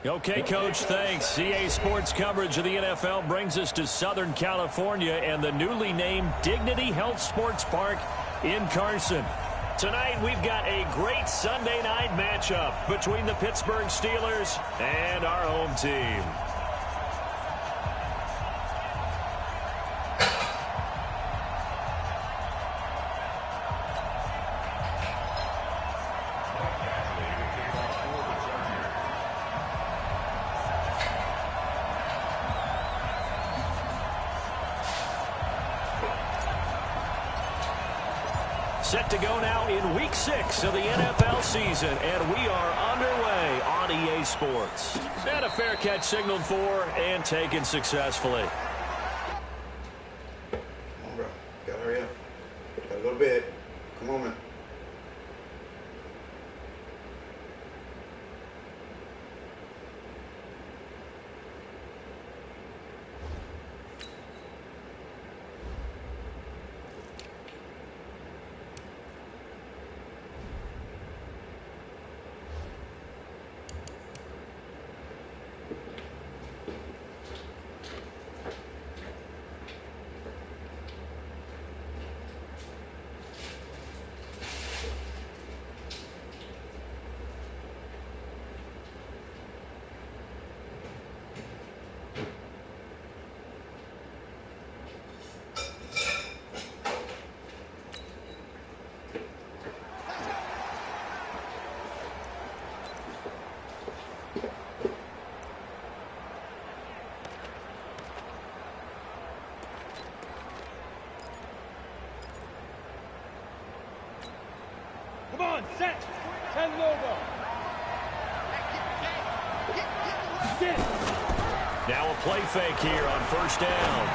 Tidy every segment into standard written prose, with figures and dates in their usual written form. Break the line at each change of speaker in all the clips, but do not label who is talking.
Okay, Coach, thanks. CA Sports coverage of the NFL brings us to Southern California and the newly named Dignity Health Sports Park in Carson. Tonight, we've got a great Sunday night matchup between the Pittsburgh Steelers and our home team. Set to go now in Week 6 of the NFL season, and we are underway on EA Sports. And a fair catch signaled for and taken successfully.
Come on, bro. Gotta hurry up. Got a little bit. Come on, man.
Come on, set. 10 logo.
Now a play fake here on first down.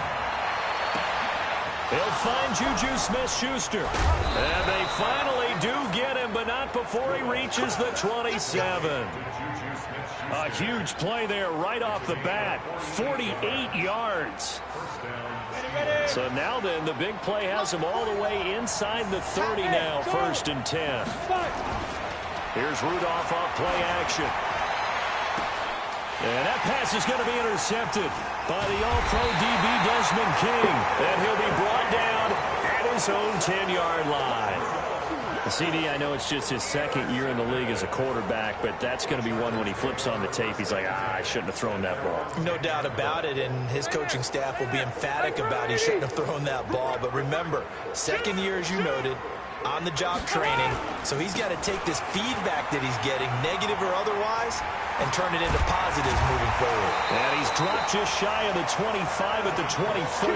They'll find Juju Smith-Schuster. And they finally do get him, but not before he reaches the 27. A huge play there right off the bat. 48 yards. So now then, the big play has him all the way inside the 30 now, 1st and 10. Here's Rudolph off play action. And that pass is going to be intercepted by the All-Pro DB Desmond King. And he'll be brought down at his own 10-yard line. CD, I know it's just his second year in the league as a quarterback, but that's going to be one when he flips on the tape. He's like, I shouldn't have thrown that ball.
No doubt about it, and his coaching staff will be emphatic about he shouldn't have thrown that ball. But remember, second year, as you noted, on-the-job training, so he's got to take this feedback that he's getting, negative or otherwise, and turn it into positives moving forward.
And he's dropped just shy of the 25 at the 24.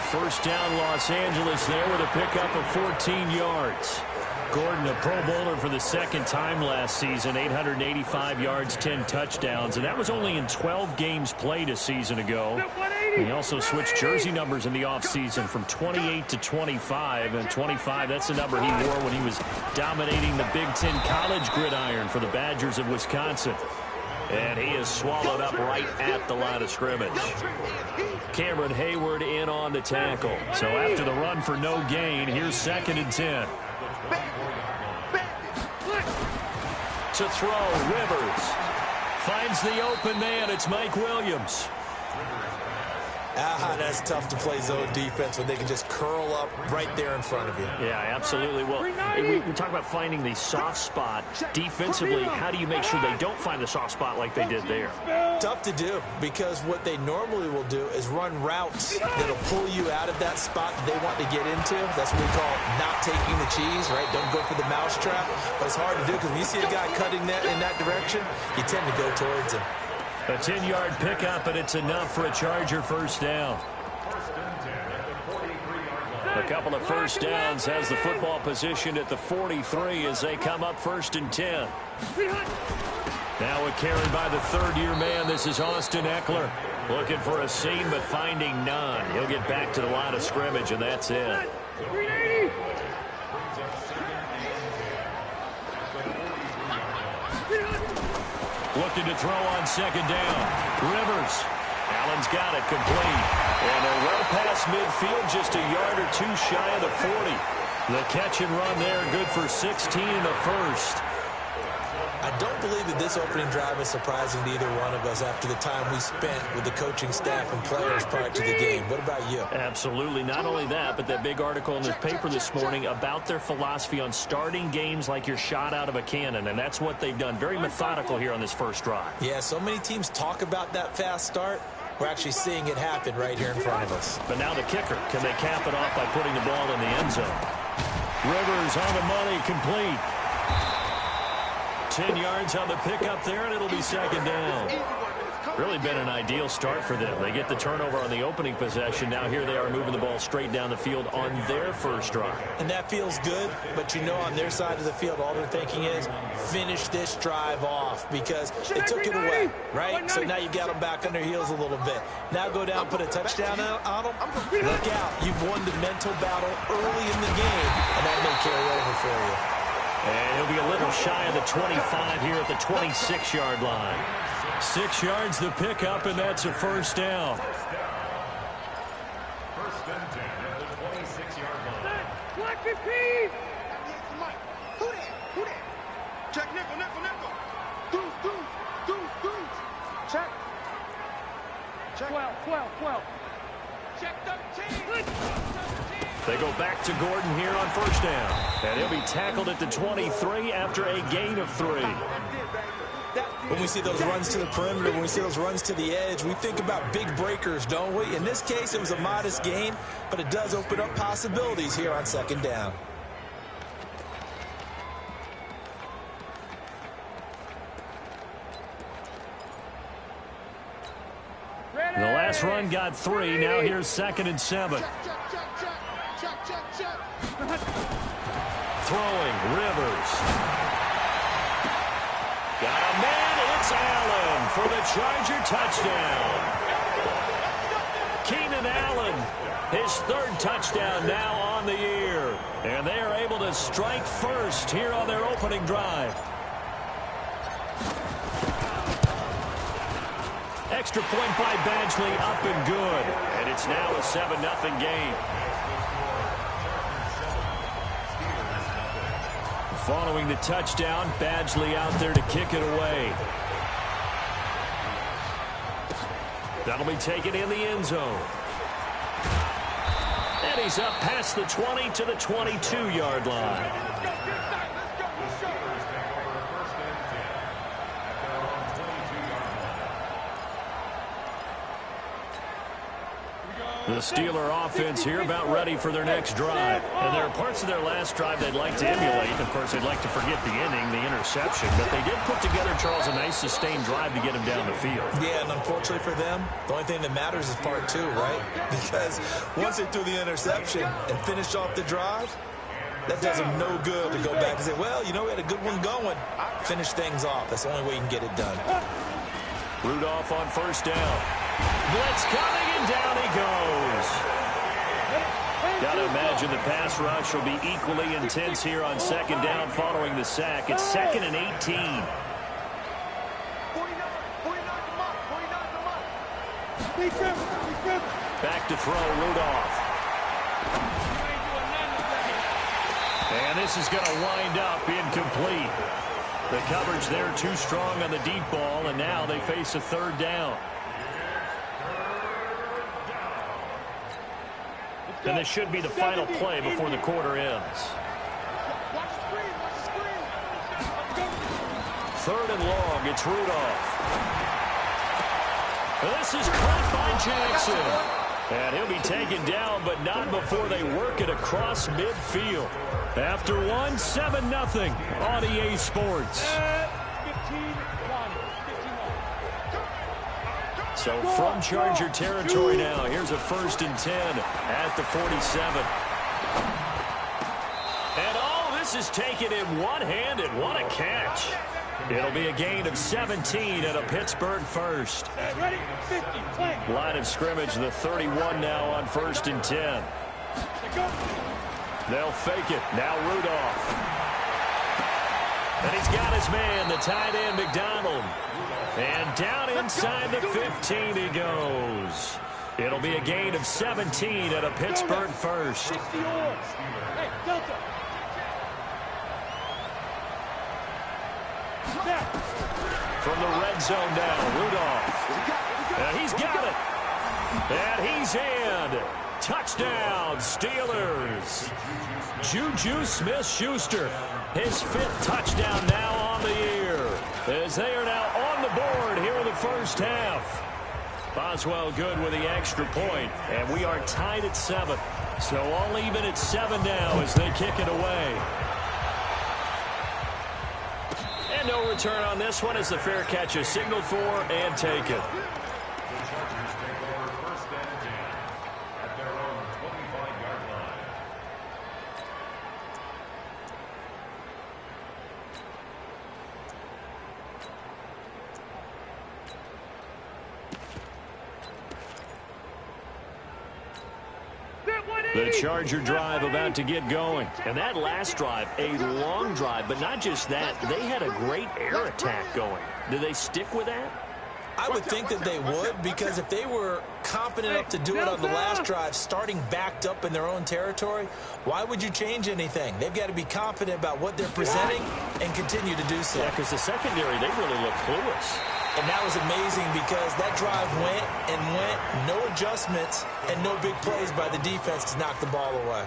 First down, Los Angeles there with a pickup of 14 yards. Gordon, a Pro Bowler for the second time last season, 885 yards, 10 touchdowns, and that was only in 12 games played a season ago. He also switched jersey numbers in the offseason from 28 to 25, and 25, that's the number he wore when he was dominating the Big Ten college gridiron for the Badgers of Wisconsin. And he is swallowed up right at the line of scrimmage. Cameron Hayward in on the tackle. So after the run for no gain, here's 2nd and 10. To throw, Rivers finds the open man. It's Mike Williams.
That's tough to play zone defense when they can just curl up right there in front of you.
Yeah, absolutely. Well, we talk about finding the soft spot. Defensively, how do you make sure they don't find the soft spot like they did there?
Tough to do, because what they normally will do is run routes that'll pull you out of that spot that they want to get into. That's what we call not taking the cheese, right? Don't go for the mousetrap. But it's hard to do because when you see a guy cutting that in that direction, you tend to go towards him.
A 10-yard pickup, and it's enough for a Charger first down. A couple of first downs has the football position at the 43 as they come up 1st and 10. Now a carry by the third-year man. This is Austin Eckler. Looking for a seam, but finding none. He'll get back to the line of scrimmage, and that's it. Looking to throw on 2nd down. Rivers. Allen's got it complete. And they're well past midfield, just a yard or two shy of the 40. The catch and run there, good for 16 in the first.
I don't believe that this opening drive is surprising to either one of us after the time we spent with the coaching staff and players prior to the game. What about you?
Absolutely. Not only that, but that big article in this paper this morning about their philosophy on starting games like you're shot out of a cannon, and that's what they've done. Very methodical here on this first drive.
Yeah, so many teams talk about that fast start. We're actually seeing it happen right here in front of us.
But now the kicker. Can they cap it off by putting the ball in the end zone? Rivers on the money, complete. 10 yards on the pickup there, and it'll be second down. Really been an ideal start for them. They get the turnover on the opening possession. Now here they are moving the ball straight down the field on their first drive.
And that feels good, but you know on their side of the field, all they're thinking is finish this drive off because they took it away, right? So now you got them back on their heels a little bit. Now go down, put a touchdown on them. Look out. You've won the mental battle early in the game, and that may carry over for you.
And he'll be a little shy of the 25 here at the 26-yard line. 6 yards the pickup, and that's a first down.
First and 10 at the 26-yard line.
Black 15!
Who that? Check nickel. Deuce. Check.
12.
Check 13.
They go back to Gordon here on first down. And he'll be tackled at the 23 after a gain of 3.
When we see those runs to the perimeter, when we see those runs to the edge, we think about big breakers, don't we? In this case, it was a modest gain, but it does open up possibilities here on second down.
The last run got 3. Now here's 2nd and 7. Throwing, Rivers. Got a man, it's Allen for the Charger touchdown. Keenan Allen, his 3rd touchdown now on the year. And they are able to strike first here on their opening drive. Extra point by Badgley, up and good. And it's now a 7-0 game. Following the touchdown, Badgley out there to kick it away. That'll be taken in the end zone. And he's up past the 20 to the 22-yard line. The Steeler offense here about ready for their next drive. And there are parts of their last drive they'd like to emulate. Of course, they'd like to forget the inning, the interception. But they did put together, Charles, a nice sustained drive to get him down the field.
Yeah, and unfortunately for them, the only thing that matters is part 2, right? Because once they threw the interception and finished off the drive, that does them no good to go back and say, well, you know, we had a good one going. Finish things off. That's the only way you can get it done.
Rudolph on first down. Blitz coming, and down he goes. Got to imagine the pass rush will be equally intense here on second down following the sack. It's 2nd and 18. Back to throw, Rudolph. And this is going to wind up incomplete. The coverage there too strong on the deep ball, and now they face a 3rd down. And this should be the final play before the quarter ends. 3rd and long, it's Rudolph. This is caught by Jackson. And he'll be taken down, but not before they work it across midfield. After 7-0 on EA Sports. So from Charger territory now, here's a 1st and 10 at the 47. And all this is taken in one-handed. What a catch. It'll be a gain of 17 and a Pittsburgh first. Line of scrimmage, the 31 now on 1st and 10. They'll fake it. Now Rudolph. And he's got his man, the tight end, McDonald. And down inside the 15 he goes. It'll be a gain of 17 and a Pittsburgh first. From the red zone now, Rudolph. And he's got it. And he's in. Touchdown, Steelers. Juju Smith-Schuster, his 5th touchdown now on the year, as they are now on the board here in the first half. Boswell good with the extra point, and we are tied at 7. So all even at 7 now as they kick it away. And no return on this one as the fair catch is signaled for and taken. The Charger drive about to get going. And that last drive, a long drive, but not just that. They had a great air attack going. Do they stick with that?
I would think that they would, because if they were competent enough to do it on the last drive, starting backed up in their own territory, why would you change anything? They've got to be confident about what they're presenting and continue to do so.
Yeah, because the secondary, they really look clueless.
And that was amazing because that drive went and went, no adjustments and no big plays by the defense to knock the ball away.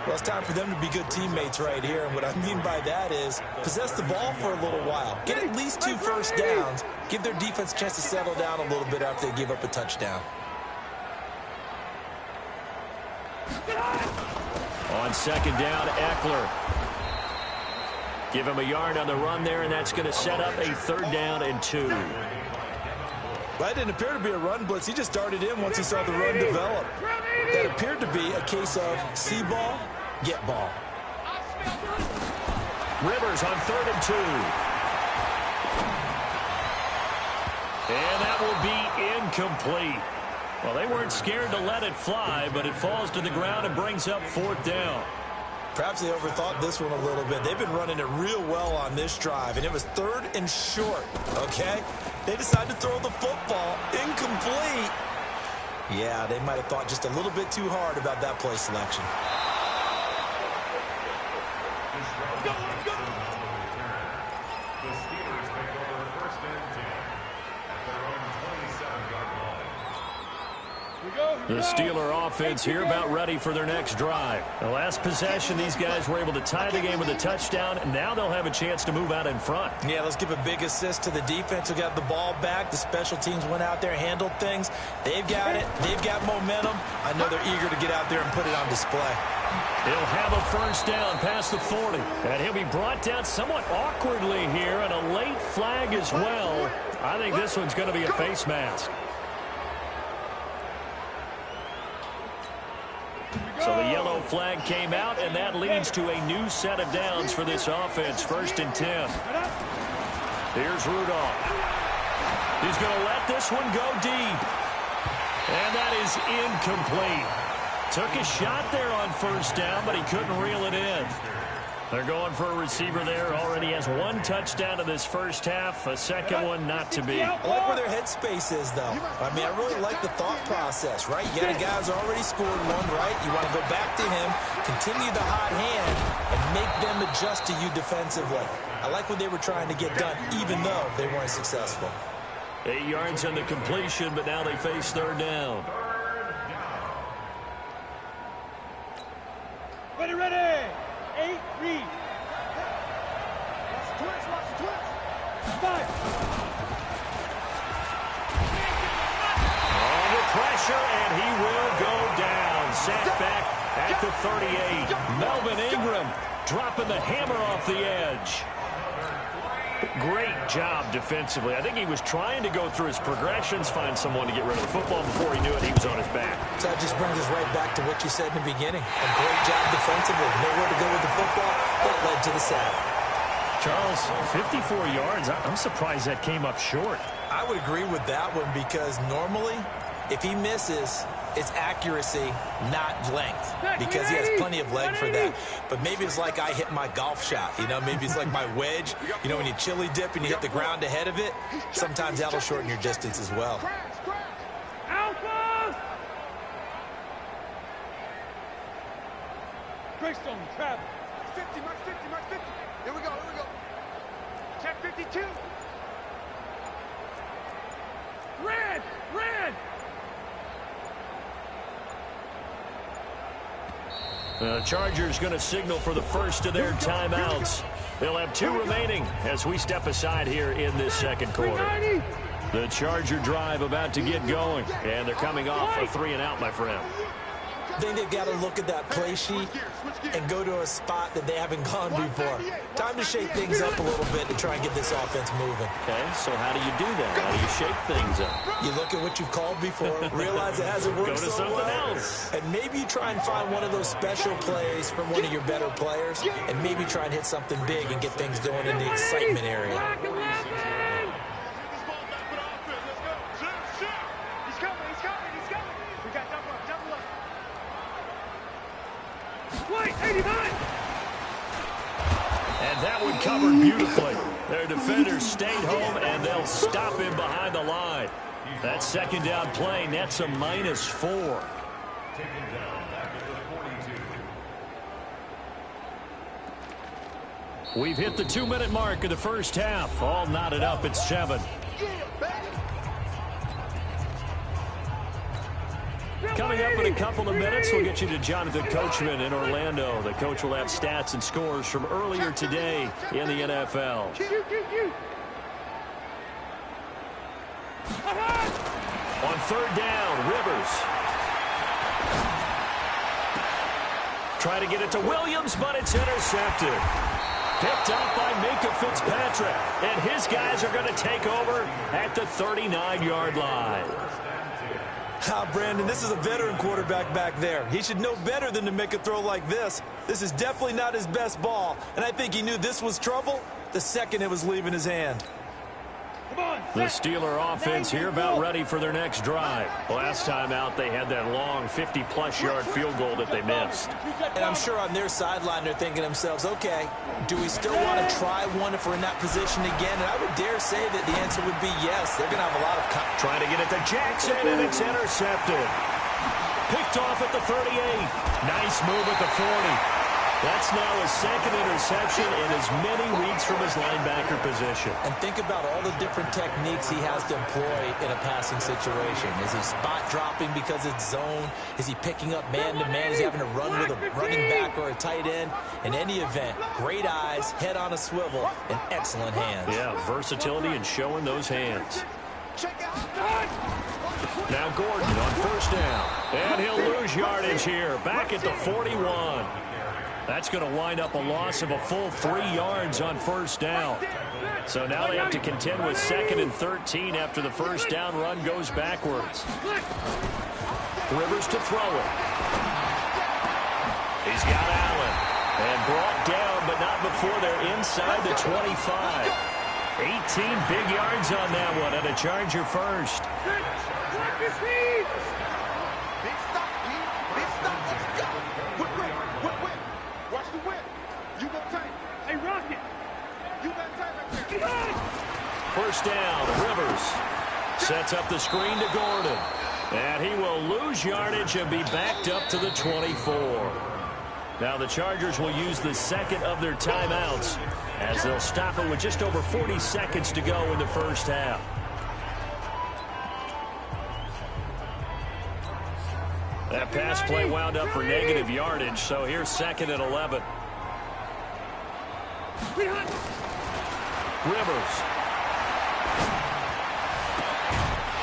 Well, it's time for them to be good teammates right here. And what I mean by that is possess the ball for a little while. Get at least 2 first downs. Give their defense a chance to settle down a little bit after they give up a touchdown.
On second down, Eckler. Give him a yard on the run there, and that's going to set up a 3rd down and 2.
That didn't appear to be a run blitz. He just darted in once he saw the run develop. That appeared to be a case of see ball, get ball.
Rivers on 3rd and 2. And that will be incomplete. Well, they weren't scared to let it fly, but it falls to the ground and brings up 4th down.
Perhaps they overthought this one a little bit. They've been running it real well on this drive, and it was 3rd and short, okay? They decided to throw the football incomplete. Yeah, they might have thought just a little bit too hard about that play selection.
The Steelers take over 1st and 10 at their own 27-yard line.
The Steeler offense here about ready for their next drive. The last possession, these guys were able to tie the game with a touchdown, and now they'll have a chance to move out in front.
Yeah, let's give a big assist to the defense who got the ball back. The special teams went out there, handled things. They've got it. They've got momentum. I know they're eager to get out there and put it on display.
He'll have a 1st down past the 40. And he'll be brought down somewhat awkwardly here, and a late flag as well. I think this one's going to be a face mask. So the yellow flag came out, and that leads to a new set of downs for this offense. 1st and 10. Here's Rudolph. He's going to let this one go deep. And that is incomplete. Took a shot there on 1st down, but he couldn't reel it in. They're going for a receiver there. Already has 1 touchdown in this first half. A second one not to be.
I like where their headspace is, though. I mean, I really like the thought process, right? You got a guy who's already scored one, right? You want to go back to him, continue the hot hand, and make them adjust to you defensively. I like what they were trying to get done, even though they weren't successful.
8 yards on the completion, but now they face 3rd down.
Ready. 8, read. Watch the twitch. 5.
Under pressure, and he will go down. Sacked back at the 38. Melvin Ingram dropping the hammer off the edge. Great job defensively. I think he was trying to go through his progressions, find someone to get rid of the football. Before he knew it, he was on his back.
So that just brings us right back to what you said in the beginning. A great job defensively. Nowhere to go with the football. That led to the sack.
Charles, 54 yards. I'm surprised that came up short.
I would agree with that one because normally, if he misses, it's accuracy, not length, because he has plenty of leg for that. But maybe it's like I hit my golf shot, you know, maybe it's like my wedge. You know, when you chili dip and you hit the ground ahead of it, sometimes that'll shorten your distance as well.
Alpha! Greystone, Travis.
50, Mark 50. Here we go. Check 52.
Red! Red!
The Chargers going to signal for the first of their timeouts. They'll have 2 remaining as we step aside here in this second quarter. The Charger drive about to get going, and they're coming off a 3-and-out, my friend.
I think they've got to look at that play sheet and go to a spot that they haven't gone before. Time to shake things up a little bit to try and get this offense moving.
Okay, so how do you do that? How do you shake things up?
You look at what you've called before, realize it hasn't worked
Go to
so
something
well,
else.
and maybe you try and find one of those special plays from one of your better players, and maybe try and hit something big and get things going in the excitement area.
He's coming. We got double up.
White, 89!
And that one covered beautifully. Their defenders stayed home, and they'll stop him behind the line. That second down play nets a -4.
Taken down back at the 42.
We've hit the 2-minute mark of the first half. All knotted up at 7. Coming up in a couple of minutes, we'll get you to Jonathan Coachman in Orlando. The coach will have stats and scores from earlier today in the NFL. On third down, Rivers. Try to get it to Williams, but it's intercepted. Picked up by Minka Fitzpatrick. And his guys are going to take over at the 39-yard line.
Brandon, this is a veteran quarterback back there. He should know better than to make a throw like this. This is definitely not his best ball, and I think he knew this was trouble the second it was leaving his hand.
The Steeler offense here about ready for their next drive. Last time out, they had that long 50-plus yard field goal that they missed.
And I'm sure on their sideline they're thinking to themselves, okay, do we still want to try one if we're in that position again? And I would dare say that the answer would be yes. They're going to have a lot of...
Trying to get it to Jackson, and it's intercepted. Picked off at the 38. Nice move at the 40. That's now his second interception in as many weeks from his linebacker position.
And think about all the different techniques he has to employ in a passing situation. Is he spot dropping because it's zone? Is he picking up man-to-man? Is he having to run with a running back or a tight end? In any event, great eyes, head on a swivel, and excellent hands.
Yeah, versatility and showing those hands. Now Gordon on first down. And he'll lose yardage here. Back at the 41. That's going to wind up a loss of a full 3 yards on first down. So now they have to contend with 2nd and 13 after the first down run goes backwards. Rivers to throw it. He's got Allen. And brought down, but not before they're inside the 25. 18 big yards on that one, and a Charger first.
Watch the whip. You go tight.
Hey, Rocket!
You got tight right there.
First down, Rivers sets up the screen to Gordon. And he will lose yardage and be backed up to the 24. Now the Chargers will use the second of their timeouts as they'll stop it with just over 40 seconds to go in the first half. That pass play wound up for negative yardage, so here's 2nd and 11. Rivers.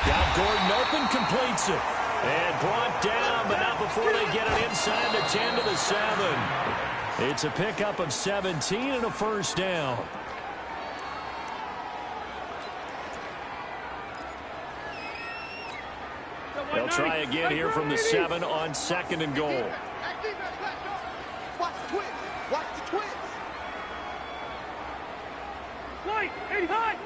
Got Gordon open, completes it. And brought down, but not before they get it inside the 10 to the 7. It's a pickup of 17 and a first down. They'll try again here from the 7 on 2nd and goal.
Watch the twins. Watch the twins.
White, 85!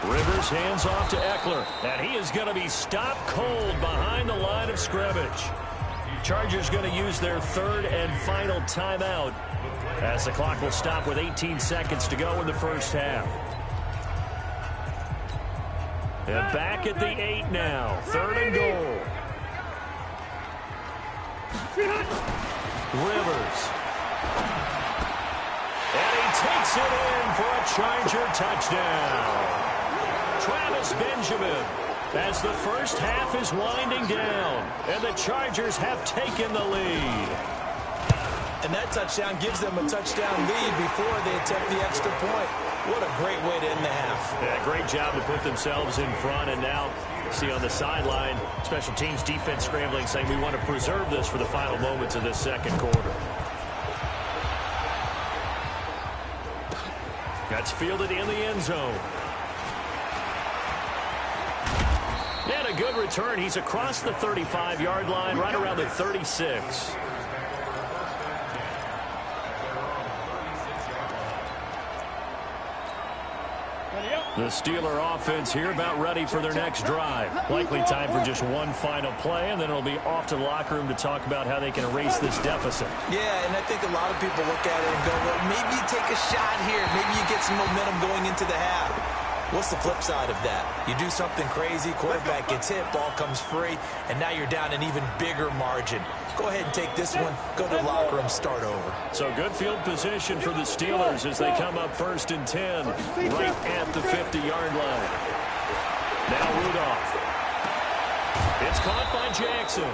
Rivers hands off to Eckler, and he is going to be stopped cold behind the line of scrimmage. Chargers going to use their 3rd and final timeout as the clock will stop with 18 seconds to go in the first half. And back at the 8 now, 3rd and goal. Rivers And he takes it in for a Charger touchdown. Travis Benjamin, as the first half is winding down, and the Chargers have taken the lead.
And that touchdown gives them a touchdown lead before they attempt the extra point. What a great way to end the half.
Yeah, great job to put themselves in front, and now see on the sideline, special teams defense scrambling, saying we want to preserve this for the final moments of this second quarter. That's fielded in the end zone. And a good return. He's across the 35-yard line, right around the 36. The Steeler offense here about ready for their next drive. Likely time for just one final play, and then it'll be off to the locker room to talk about how they can erase this deficit.
Yeah, and I think a lot of people look at it and go, well, maybe you take a shot here. Maybe you get some momentum going into the half. What's the flip side of that? You do something crazy, quarterback gets hit, ball comes free, and now you're down an even bigger margin. Go ahead and take this one, go to the locker room, start over.
So good field position for the Steelers as they come up 1st and 10, right at the 50-yard line. Now Rudolph. It's caught by Jackson.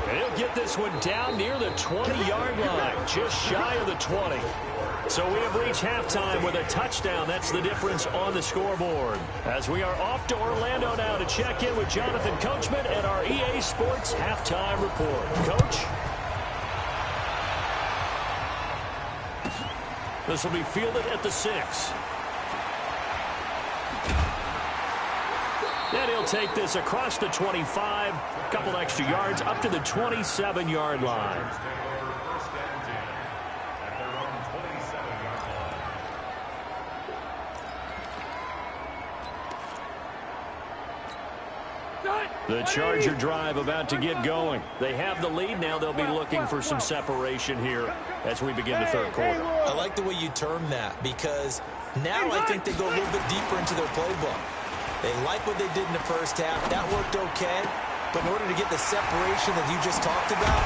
And he'll get this one down near the 20-yard line, just shy of the 20. So we have reached halftime with a touchdown. That's the difference on the scoreboard. As we are off to Orlando now to check in with Jonathan Coachman at our EA Sports Halftime Report. Coach? This will be fielded at the 6. Then he'll take this across the 25, a couple extra yards, up to the 27-yard line. The Charger drive about to get going. They have the lead now. They'll be looking for some separation here as we begin the third quarter.
I like the way you term that because now I think they go a little bit deeper into their playbook. They like what they did in the first half. That worked okay. But in order to get the separation that you just talked about,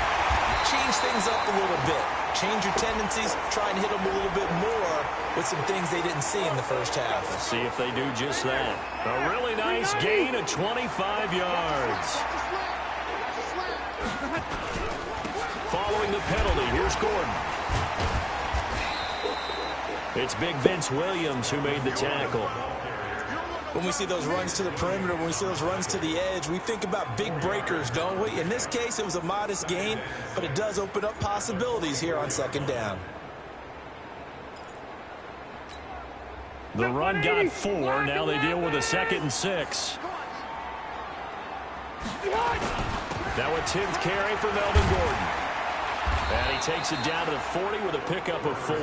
change things up a little bit. Change your tendencies. Try and hit them a little bit more with some things they didn't see in the first half.
Let's see if they do just that. A really nice gain of 25 yards. Following the penalty, here's Gordon. It's big Vince Williams who made the tackle.
When we see those runs to the perimeter, when we see those runs to the edge, we think about big breakers, don't we? In this case, it was a modest gain, but it does open up possibilities here on second down.
The run got 4. Now they deal with a 2nd and 6. Now a 10th carry for Melvin Gordon. And he takes it down to the 40 with a pickup of 4.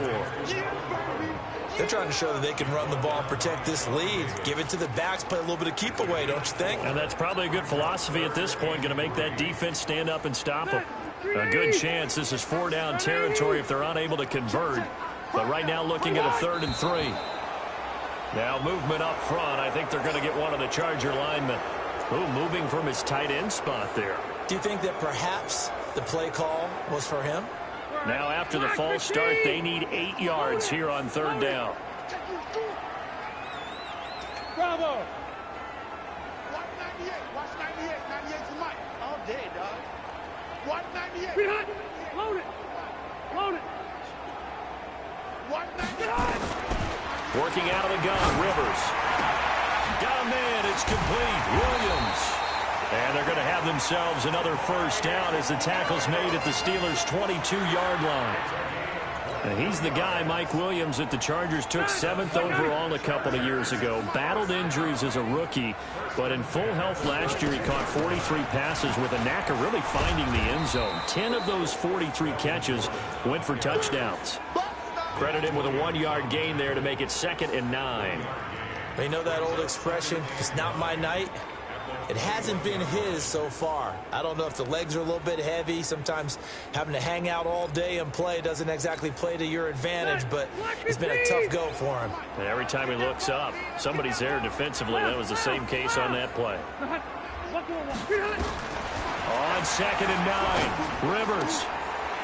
They're trying to show that they can run the ball and protect this lead. Give it to the backs, play a little bit of keep away, don't you think?
And that's probably a good philosophy at this point, going to make that defense stand up and stop them. A good chance this is 4-down territory if they're unable to convert. But right now looking at a 3rd and 3. Now movement up front. I think they're going to get one of the Charger linemen. Ooh, moving from his tight end spot there.
Do you think that perhaps the play call was for him?
Now after the false start, they need 8 yards here on 3rd down.
Bravo!
Watch 98. Watch 98. 98 to Mike. All day, dog. Watch 98.
Behind! Load it! Load it!
Watch 98.
Working out of the gun, Rivers. Got a man, it's complete. Williams. And they're going to have themselves another 1st down as the tackle's made at the Steelers' 22-yard line. And he's the guy, Mike Williams, that the Chargers took 7th overall a couple of years ago. Battled injuries as a rookie, but in full health last year, he caught 43 passes with a knack of really finding the end zone. 10 of those 43 catches went for touchdowns. Credit him with a 1-yard gain there to make it 2nd and 9.
They know that old expression, it's not my night. It hasn't been his so far. I don't know if the legs are a little bit heavy. Sometimes having to hang out all day and play doesn't exactly play to your advantage, but it's been a tough go for him.
And every time he looks up, somebody's there defensively. That was the same case on that play. On 2nd and 9, Rivers.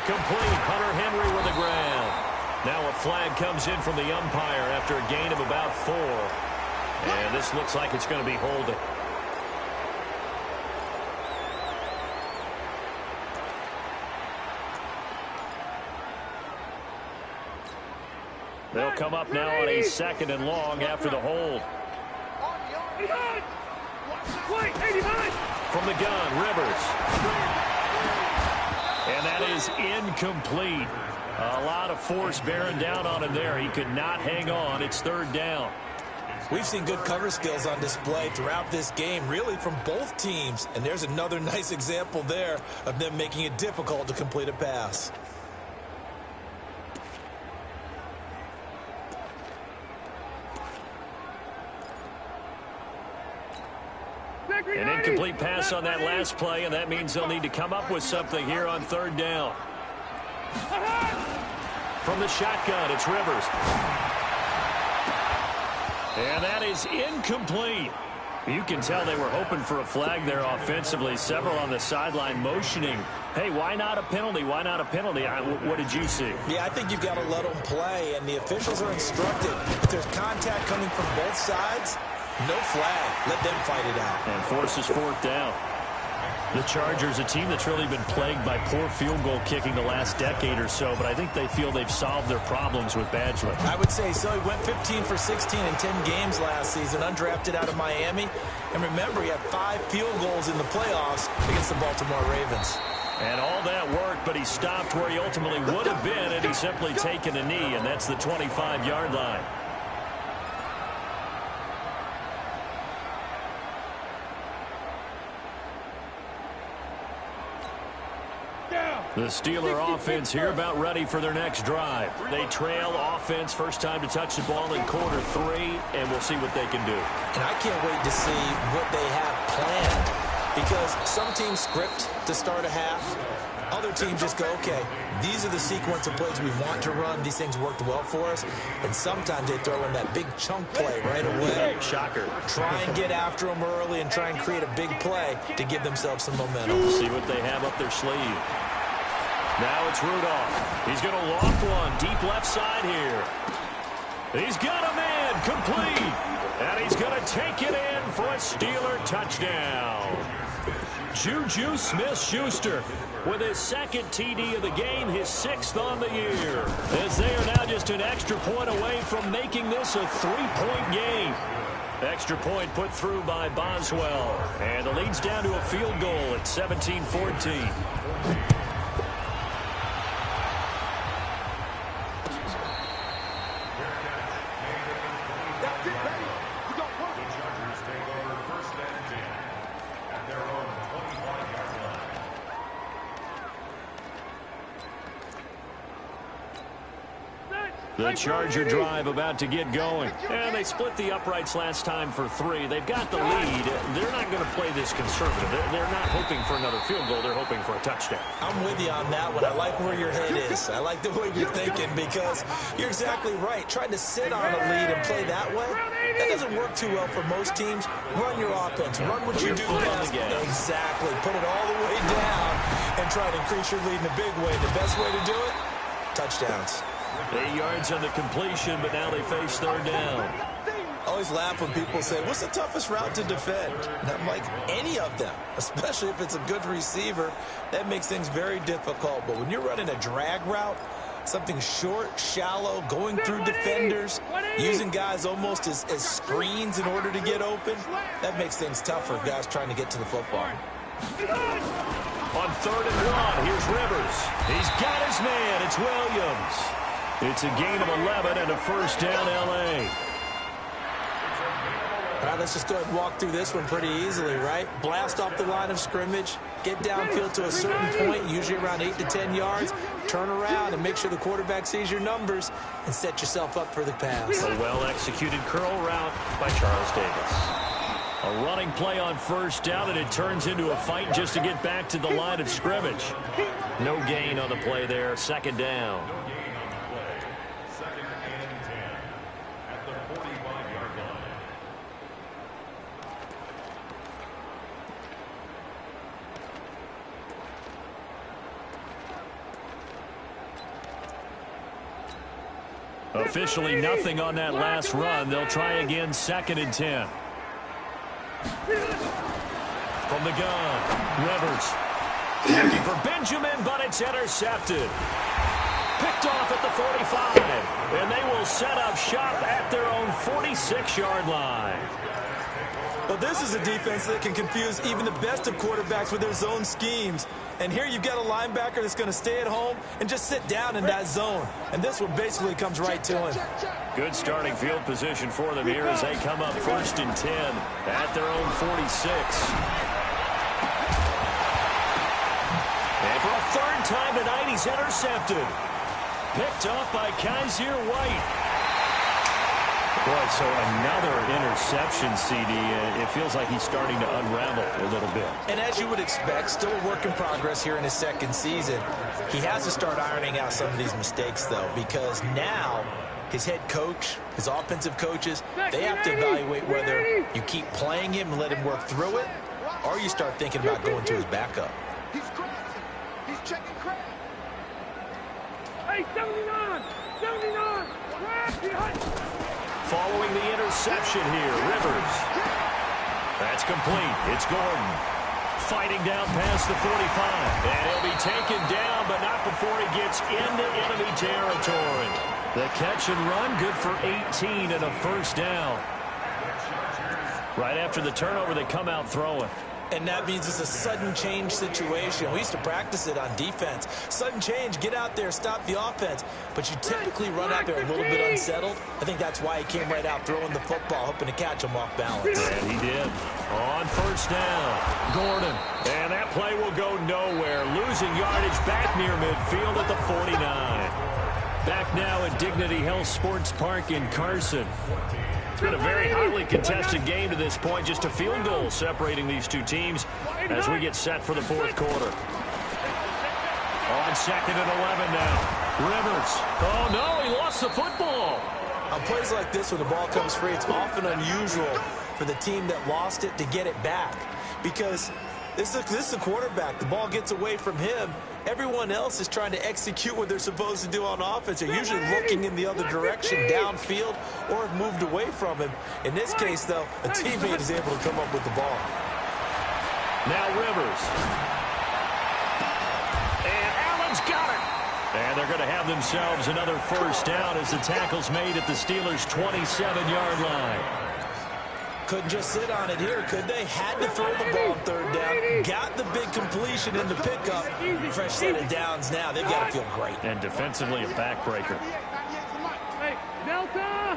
complete. Hunter Henry with the ground. Now a flag comes in from the umpire after a gain of about 4. And this looks like it's going to be holding. They'll come up now on a 2nd and long after the hold. From the gun, Rivers. And that is incomplete. A lot of force bearing down on him there. He could not hang on. It's 3rd down.
We've seen good cover skills on display throughout this game, really from both teams. And there's another nice example there of them making it difficult to complete a pass.
An incomplete pass on that last play, and that means they'll need to come up with something here on 3rd down. From the shotgun, it's Rivers. And that is incomplete. You can tell they were hoping for a flag there offensively. Several on the sideline motioning. Hey, why not a penalty? Why not a penalty? What did you see?
Yeah, I think you've got to let them play, and the officials are instructed. If there's contact coming from both sides, no flag. Let them fight it out.
And forces 4th down. The Chargers, a team that's really been plagued by poor field goal kicking the last decade or so, but I think they feel they've solved their problems with Badgley.
I would say so. He went 15 for 16 in 10 games last season, undrafted out of Miami. And remember, he had 5 field goals in the playoffs against the Baltimore Ravens.
And all that worked, but he stopped where he ultimately would have been had he simply taken a knee, and that's the 25-yard line. The Steeler offense here about ready for their next drive. They trail offense, first time to touch the ball in quarter 3, and we'll see what they can do.
And I can't wait to see what they have planned, because some teams script to start a half. Other teams just go, okay, these are the sequence of plays we want to run. These things worked well for us. And sometimes they throw in that big chunk play right away.
Shocker.
Try and get after them early and try and create a big play to give themselves some momentum.
See what they have up their sleeve. Now it's Rudolph. He's going to loft one deep left side here. He's got a man complete. And he's going to take it in for a Steeler touchdown. Juju Smith-Schuster with his 2nd TD of the game, his 6th on the year. As they are now just an extra point away from making this a 3-point game. Extra point put through by Boswell. And the lead's down to a field goal at 17-14. The Charger drive about to get going. And they split the uprights last time for 3. They've got the lead. They're not going to play this conservative. They're not hoping for another field goal. They're hoping for a touchdown.
I'm with you on that one. I like where your head is. I like the way you're thinking, because you're exactly right. Trying to sit on a lead and play that way, that doesn't work too well for most teams. Run your offense. Run what you do best. Exactly. Put it all the way down and try to increase your lead in a big way. The best way to do it, touchdowns.
8 yards on the completion, but now they face 3rd down.
I always laugh when people say, what's the toughest route to defend? And I'm like, any of them, especially if it's a good receiver. That makes things very difficult. But when you're running a drag route, something short, shallow, going through defenders, using guys almost as screens in order to get open, that makes things tougher, guys trying to get to the football.
On 3rd and 1, here's Rivers. He's got his man. It's Williams. It's a gain of 11 and a first down, L.A.
All right, let's just go ahead and walk through this one pretty easily, right? Blast off the line of scrimmage, get downfield to a certain point, usually around 8 to 10 yards, turn around and make sure the quarterback sees your numbers and set yourself up for the pass.
A well-executed curl route by Charles Davis. A running play on first down, and it turns into a fight just to get back to the line of scrimmage. No gain on the play there, 2nd down. Officially nothing on that last run. They'll try again, 2nd and 10. From the gun, Rivers. Looking for Benjamin, but it's intercepted. Picked off at the 45. And they will set up shop at their own 46-yard line.
Well, this is a defense that can confuse even the best of quarterbacks with their zone schemes. And here you've got a linebacker that's going to stay at home and just sit down in that zone. And this one basically comes right to him.
Good starting field position for them here as they come up 1st and 10 at their own 46. And for a 3rd time tonight, he's intercepted. Picked off by Kaiser White. Boy, so another interception, CD. It feels like he's starting to unravel a little bit.
And as you would expect, still a work in progress here in his 2nd season. He has to start ironing out some of these mistakes, though, because now his head coach, his offensive coaches, they have to evaluate whether you keep playing him and let him work through it, or you start thinking about going to his backup.
He's crossing. He's checking crab.
Hey, 79! 79! Crab behind!
Following the interception here, Rivers. That's complete. It's Gordon. Fighting down past the 45. And he'll be taken down, but not before he gets into enemy territory. The catch and run, good for 18 and a 1st down. Right after the turnover, they come out throwing.
And that means it's a sudden change situation. We used to practice it on defense. Sudden change, get out there, stop the offense. But you typically run out there a little bit unsettled. I think that's why he came right out throwing the football, hoping to catch him off balance.
And he did. On 1st down, Gordon. And that play will go nowhere. Losing yardage back near midfield at the 49. Back now at Dignity Health Sports Park in Carson. It's been a very highly contested game to this point. Just a field goal separating these two teams as we get set for the 4th quarter. On 2nd and 11 now. Rivers. Oh, no, he lost the football.
On plays like this, when the ball comes free, it's often unusual for the team that lost it to get it back. Because this is a quarterback. The ball gets away from him. Everyone else is trying to execute what they're supposed to do on offense. They're usually looking in the other direction, downfield, or have moved away from him. In this case, though, a teammate is able to come up with the ball.
Now Rivers. And Allen's got it. And they're going to have themselves another 1st down as the tackle's made at the Steelers' 27-yard line.
Couldn't just sit on it here, could they? Had to throw the ball on 3rd down. Got the big completion in the pickup. Fresh set of downs now. They've got to feel great.
And defensively a backbreaker.
Hey, Delta!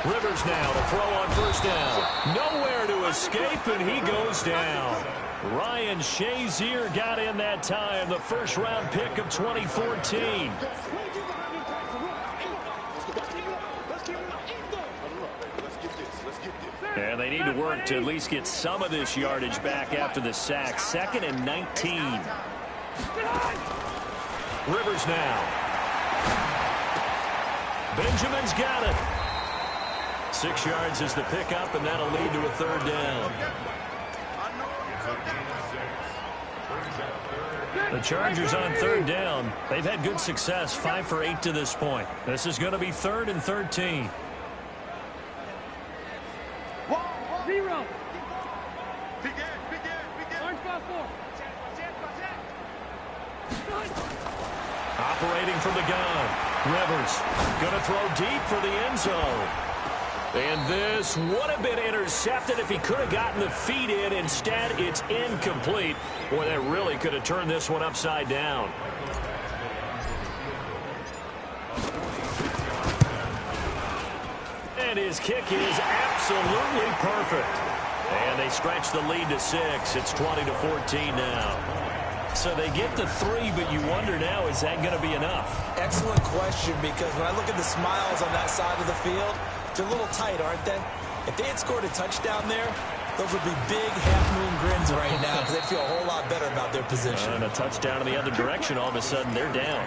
Rivers now to throw on 1st down. Nowhere to escape, and he goes down. Ryan Shazier got in that time, the 1st-round pick of 2014. And they need to work to at least get some of this yardage back after the sack. 2nd and 19. Rivers now. Benjamin's got it. 6 yards is the pickup, and that'll lead to a 3rd down. The Chargers on 3rd down. They've had good success, 5 for 8 to this point. This is going to be 3rd and 13.
0.
Operating from the gun. Rivers going to throw deep for the end zone. And this would have been intercepted if he could have gotten the feet in. Instead, it's incomplete. Boy, that really could have turned this one upside down. And his kick is absolutely perfect. And they stretch the lead to 6. It's 20-14 now. So they get the 3, but you wonder now, is that going to be enough?
Excellent question, because when I look at the smiles on that side of the field, they're a little tight, aren't they? If they had scored a touchdown there, those would be big half-moon grins right now because they'd feel a whole lot better about their position.
And a touchdown in the other direction, all of a sudden they're down.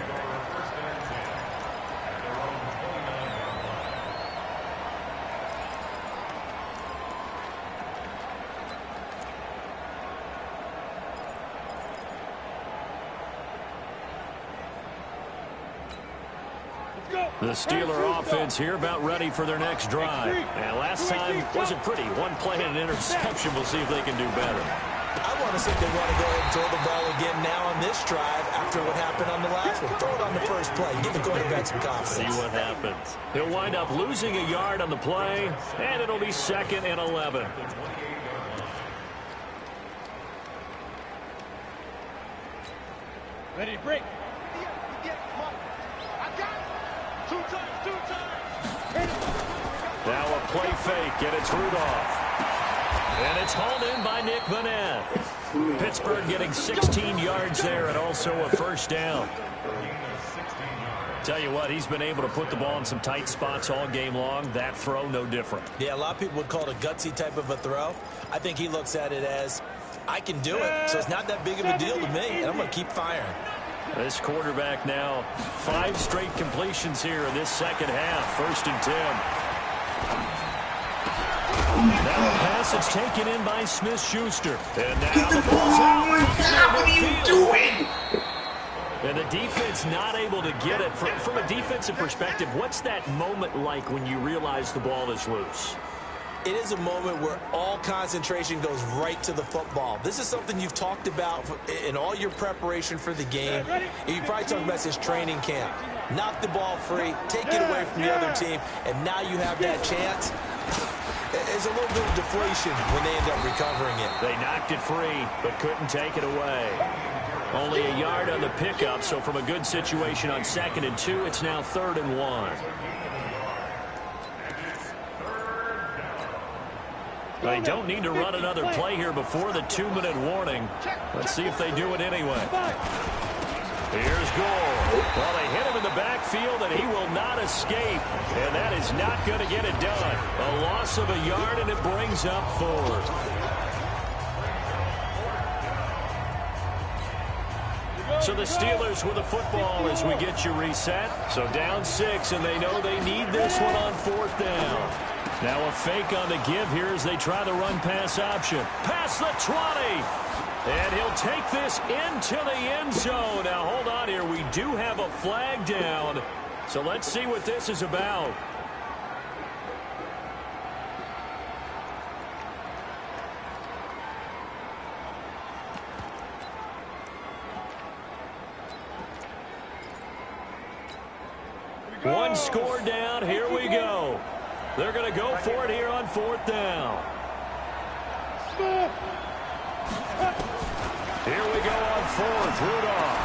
The Steeler offense here about ready for their next drive. And last time wasn't pretty. One play and an interception. We'll see if they can do better.
I want to see if they want to go ahead and throw the ball again now on this drive after what happened on the last one. Throw it on the first play. Give the quarterback some confidence.
See what happens. He'll wind up losing a yard on the play, and it'll be 2nd and 11.
Ready to break.
I got it. Two times.
Now a play fake, and it's Rudolph. And it's hauled in by Nick Vanette. Pittsburgh getting 16 yards there and also a first down. Tell you what, he's been able to put the ball in some tight spots all game long. That throw, no different.
Yeah, a lot of people would call it a gutsy type of a throw. I think he looks at it as, I can do it, so it's not that big of a deal to me, and I'm going to keep firing.
This quarterback now, 5 straight completions here in this second half. 1st and 10. Now a pass that's taken in by Smith-Schuster. And now the ball's out.
What are you doing?
And the defense not able to get it. From a defensive perspective, what's that moment like when you realize the ball is loose?
It is a moment where all concentration goes right to the football. This is something you've talked about in all your preparation for the game. You probably talked about this training camp. Knock the ball free, take it away from the other team, and now you have that chance. There's a little bit of deflation when they end up recovering it.
They knocked it free, but couldn't take it away. Only a yard on the pickup, so from a good situation on 2nd and 2, it's now 3rd and 1. They don't need to run another play here before the 2-minute warning. Let's see if they do it anyway. Here's Gore. Well, they hit him in the backfield, and he will not escape. And that is not going to get it done. A loss of a yard, and it brings up 4th. So the Steelers with the football as we get you reset. So down 6, and they know they need this one on 4th down. Now a fake on the give here as they try the run-pass option. Past the 20. And he'll take this into the end zone. Now, hold on here. We do have a flag down. So let's see what this is about. One score down. Here we go. They're going to go for it here on 4th down. Here we go on 4th. Rudolph.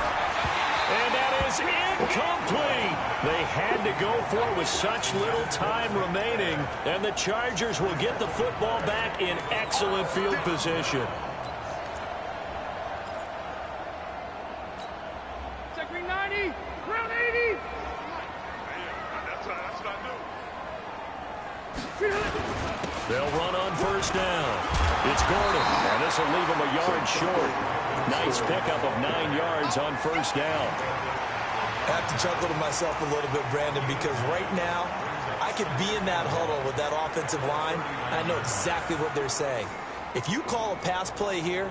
And that is incomplete. They had to go for it with such little time remaining. And the Chargers will get the football back in excellent field position.
Check ring 90. Round 80.
That's what I knew.
They'll run on 1st down. It's Gordon, and this will leave him a yard short. Nice pickup of 9 yards on 1st down.
I have to chuckle to myself a little bit, Brandon, because right now I could be in that huddle with that offensive line, and I know exactly what they're saying. If you call a pass play here,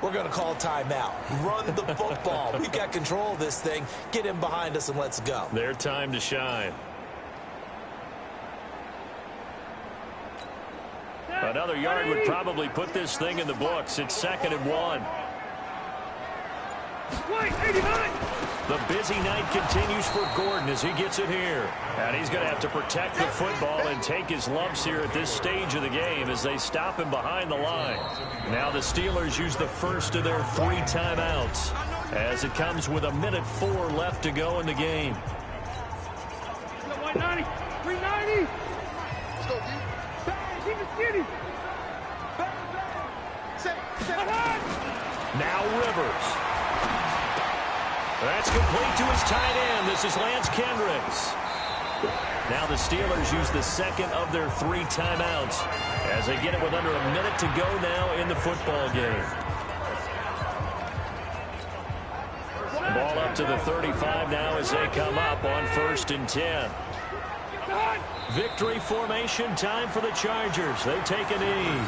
we're going to call a timeout. Run the football. We've got control of this thing. Get in behind us and let's go.
Their time to shine. Another yard would probably put this thing in the books. It's 2nd and 1. The busy night continues for Gordon as he gets it here. And he's going to have to protect the football and take his lumps here at this stage of the game as they stop him behind the line. Now the Steelers use the first of their 3 timeouts as it comes with 1:04 left to go in the game.
190. 390.
Let's go, D.
Keep it skinny.
Now Rivers. That's complete to his tight end. This is Lance Kendricks. Now the Steelers use the 2nd of their 3 timeouts as they get it with under a minute to go now in the football game. Ball up to the 35 now as they come up on 1st and 10. Victory formation time for the Chargers. They take a knee.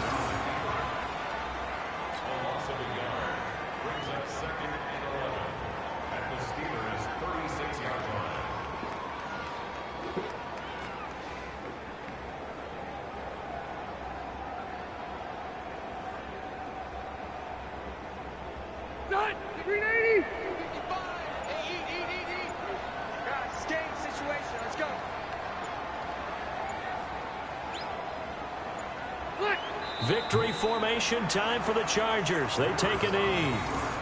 Victory formation time for the Chargers. They take a knee.